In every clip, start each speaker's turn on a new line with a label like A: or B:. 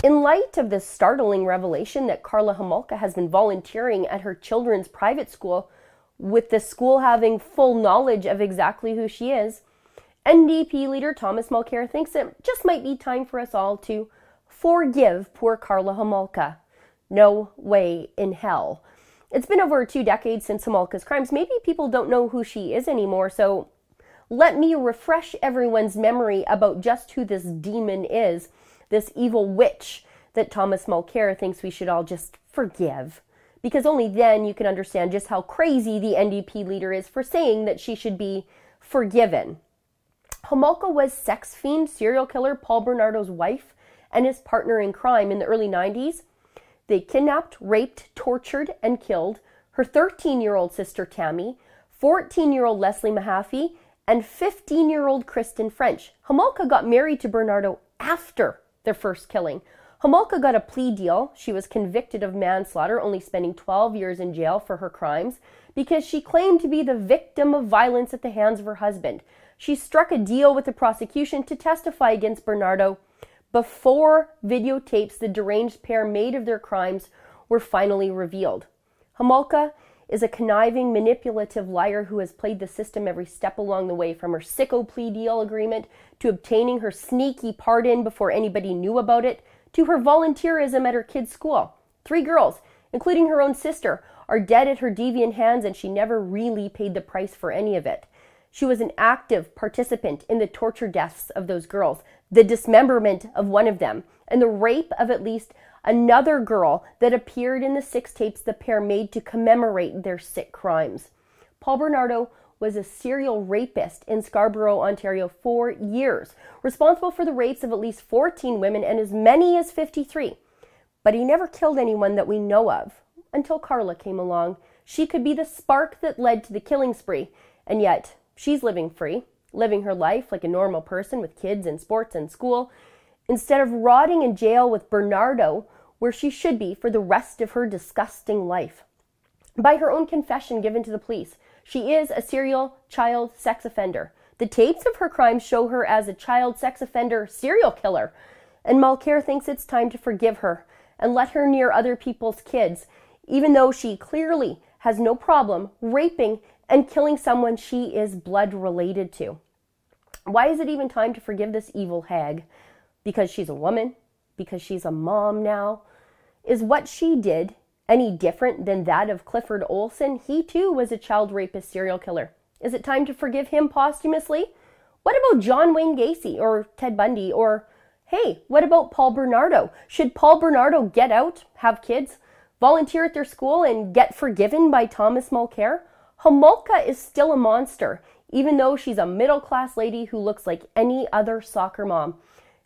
A: In light of the startling revelation that Carla Homolka has been volunteering at her children's private school, with the school having full knowledge of exactly who she is, NDP leader Thomas Mulcair thinks it just might be time for us all to forgive poor Carla Homolka. No way in hell. It's been over 2 decades since Homolka's crimes. Maybe people don't know who she is anymore, so let me refresh everyone's memory about just who this demon is, this evil witch that Thomas Mulcair thinks we should all just forgive. Because only then you can understand just how crazy the NDP leader is for saying that she should be forgiven. Homolka was sex fiend serial killer Paul Bernardo's wife and his partner in crime in the early 90s. They kidnapped, raped, tortured, and killed her 13-year-old sister Tammy, 14-year-old Leslie Mahaffey, and 15-year-old Kristen French. Homolka got married to Bernardo after their first killing. Homolka got a plea deal. She was convicted of manslaughter, only spending 12 years in jail for her crimes, because she claimed to be the victim of violence at the hands of her husband. She struck a deal with the prosecution to testify against Bernardo before videotapes the deranged pair made of their crimes were finally revealed. Homolka is a conniving, manipulative liar who has played the system every step along the way, from her sicko plea deal agreement to obtaining her sneaky pardon before anybody knew about it, to her volunteerism at her kids' school. 3 girls, including her own sister, are dead at her deviant hands, and she never really paid the price for any of it. She was an active participant in the torture deaths of those girls, the dismemberment of one of them, and the rape of at least another girl that appeared in the 6 tapes the pair made to commemorate their sick crimes. Paul Bernardo was a serial rapist in Scarborough, Ontario for years, responsible for the rapes of at least 14 women and as many as 53. But he never killed anyone that we know of, until Carla came along. She could be the spark that led to the killing spree, and yet she's living free, living her life like a normal person with kids and sports and school, instead of rotting in jail with Bernardo, where she should be for the rest of her disgusting life. By her own confession given to the police, she is a serial child sex offender. The tapes of her crimes show her as a child sex offender serial killer, and Mulcair thinks it's time to forgive her and let her near other people's kids, even though she clearly has no problem raping and killing someone she is blood related to. Why is it even time to forgive this evil hag? Because she's a woman? Because she's a mom now? Is what she did any different than that of Clifford Olson? He too was a child rapist serial killer. Is it time to forgive him posthumously? What about John Wayne Gacy or Ted Bundy? Or, hey, what about Paul Bernardo? Should Paul Bernardo get out, have kids, volunteer at their school, and get forgiven by Thomas Mulcair? Homolka is still a monster, even though she's a middle-class lady who looks like any other soccer mom.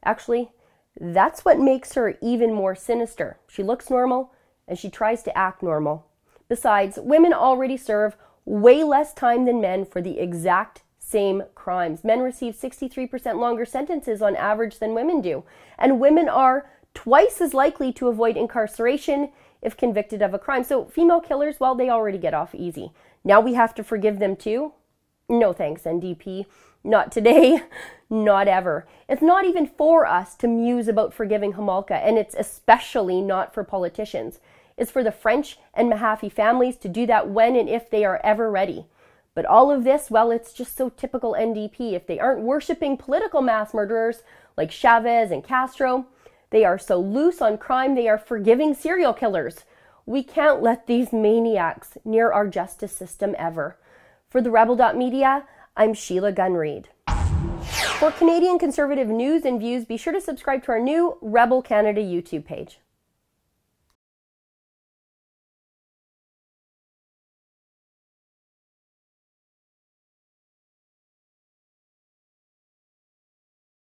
A: Actually, that's what makes her even more sinister. She looks normal, and she tries to act normal. Besides, women already serve way less time than men for the exact same crimes. Men receive 63% longer sentences on average than women do, and women are twice as likely to avoid incarceration if convicted of a crime. So female killers, well, they already get off easy. Now we have to forgive them too? No thanks, NDP. Not today, not ever. It's not even for us to muse about forgiving Homolka, and it's especially not for politicians. It's for the French and Mahaffey families to do that when and if they are ever ready. But all of this, well, it's just so typical NDP. If they aren't worshiping political mass murderers like Chavez and Castro, they are so loose on crime they are forgiving serial killers. We can't let these maniacs near our justice system ever. For the Rebel.media, I'm Sheila Gunn-Reid. For Canadian conservative news and views, be sure to subscribe to our new Rebel Canada YouTube page.